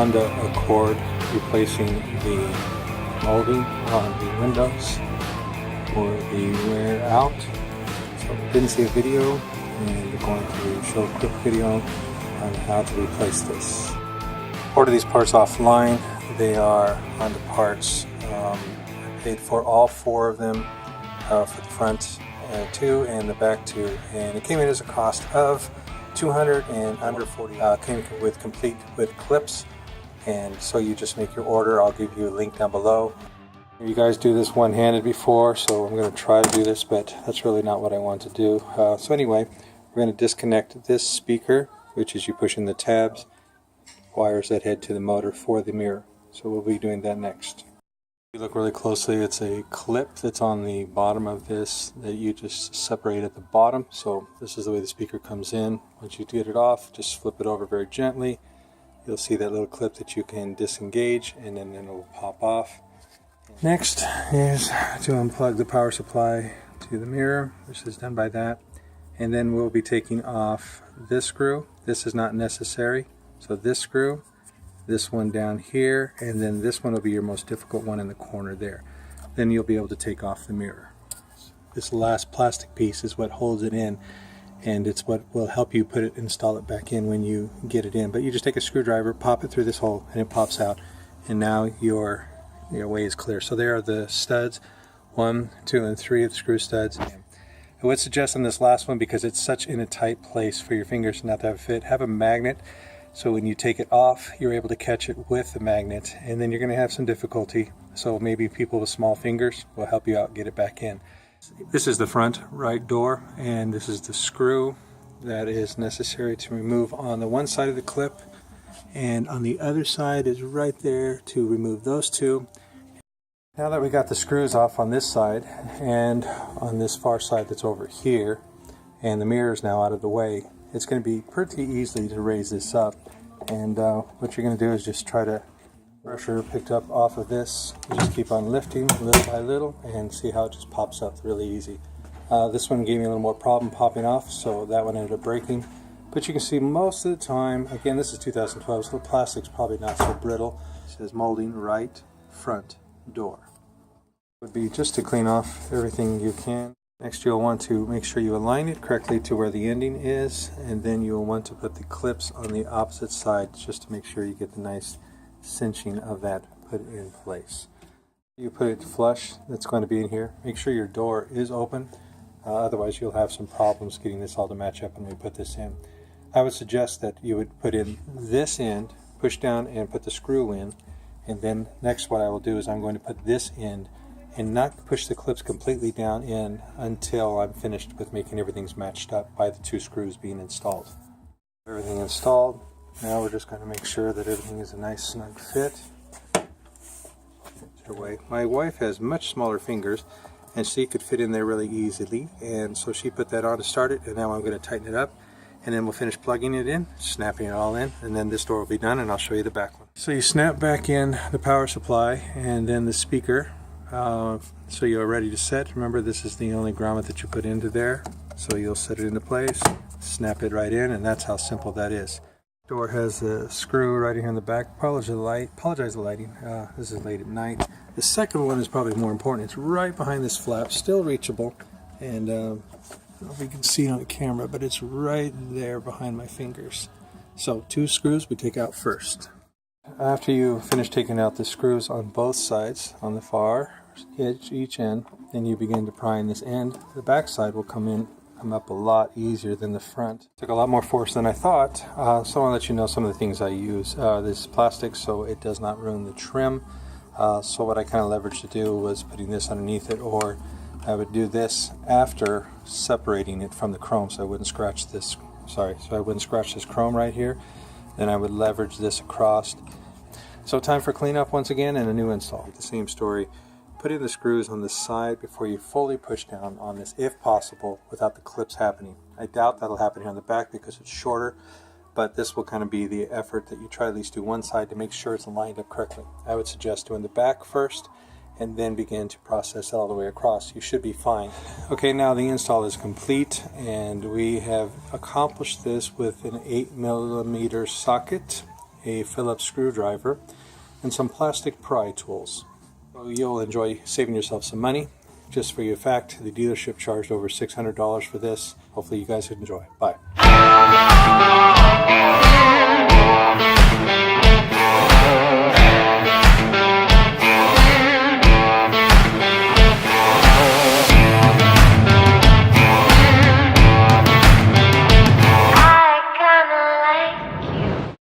Honda Accord replacing the molding on the windows for the wear out. So didn't see a video, and we're going to show a quick video on how to replace this. Order these parts offline. They are Honda parts. I paid for all 4 of them, for the front 2 and the back 2, and it came in as a cost of $200 and under $40. Came with complete with clips, and so you just make your order. I'll give you a link down below. You guys do this one-handed before, so I'm going to try to do this, but that's really not what I want to do. So anyway, we're going to disconnect this speaker, which is you push in the tabs, wires that head to the motor for the mirror. So we'll be doing that next. If you look really closely, it's a clip that's on the bottom of this that you just separate at the bottom. So this is the way the speaker comes in. Once you get it off, just flip it over very gently. You'll see that little clip that you can disengage, and then it will pop off. Next is to unplug the power supply to the mirror. This is done by that. And then we'll be taking off this screw. This is not necessary. So this screw, this one down here, and then this one will be your most difficult one in the corner there. Then you'll be able to take off the mirror. This last plastic piece is what holds it in, and it's what will help you install it back in when you get it in. But you just take a screwdriver, pop it through this hole, and it pops out, and now your way is clear. So there are the studs, 1, 2, and 3 of the screw studs. I would suggest on this last one, because it's such in a tight place for your fingers not to have a fit, have a magnet. So when you take it off, you're able to catch it with the magnet, and then you're going to have some difficulty. So maybe people with small fingers will help you out get it back in. This is the front right door, and this is the screw that is necessary to remove on the one side of the clip, and on the other side is right there to remove those 2. Now that we got the screws off on this side and on this far side that's over here, and the mirror is now out of the way, it's going to be pretty easy to raise this up. And what you're going to do is just try to pressure picked up off of this. You just keep on lifting little by little and see how it just pops up really easy. This one gave me a little more problem popping off, so that one ended up breaking. But you can see most of the time, again, this is 2012, so the plastic's probably not so brittle. It says molding right front door. It would be just to clean off everything you can. Next, you'll want to make sure you align it correctly to where the ending is, and then you'll want to put the clips on the opposite side just to make sure you get the nice cinching of that put in place. You put it flush, that's going to be in here. Make sure your door is open, otherwise you'll have some problems getting this all to match up when we put this in. I would suggest that you would put in this end, push down and put the screw in, and then next what I will do is I'm going to put this end and not push the clips completely down in until I'm finished with making everything's matched up by the 2 screws being installed. Everything installed. Now we're just going to make sure that everything is a nice snug fit. My wife has much smaller fingers, and she could fit in there really easily, and so she put that on to start it, and now I'm going to tighten it up, and then we'll finish plugging it in, snapping it all in, and then this door will be done, and I'll show you the back one. So you snap back in the power supply and then the speaker. So you're ready to set. Remember, this is the only grommet that you put into there, so you'll set it into place, snap it right in, and that's how simple that is. Door has a screw right here in the back. Apologize the lighting. This is late at night. The second one is probably more important. It's right behind this flap, still reachable, and I don't know if you can see it on the camera, but it's right there behind my fingers. So 2 screws we take out first. After you finish taking out the screws on both sides, on the far edge, each end, then you begin to prime this end. The back side will come up a lot easier than the front. It took a lot more force than I thought, so I want to let you know some of the things I use. This is plastic, so it does not ruin the trim. So what I kind of leveraged to do was putting this underneath it, or I would do this after separating it from the chrome, so I wouldn't scratch this. So I wouldn't scratch this chrome right here. Then I would leverage this across. So time for cleanup once again and a new install. The same story. Put in the screws on the side before you fully push down on this, if possible, without the clips happening. I doubt that'll happen here on the back because it's shorter, but this will kind of be the effort that you try at least do one side to make sure it's lined up correctly. I would suggest doing the back first and then begin to process it all the way across. You should be fine. Okay, now the install is complete, and we have accomplished this with an 8mm socket a Phillips screwdriver, and some plastic pry tools. So you'll enjoy saving yourself some money. Just for your fact, the dealership charged over $600 for this. Hopefully you guys enjoy. Bye.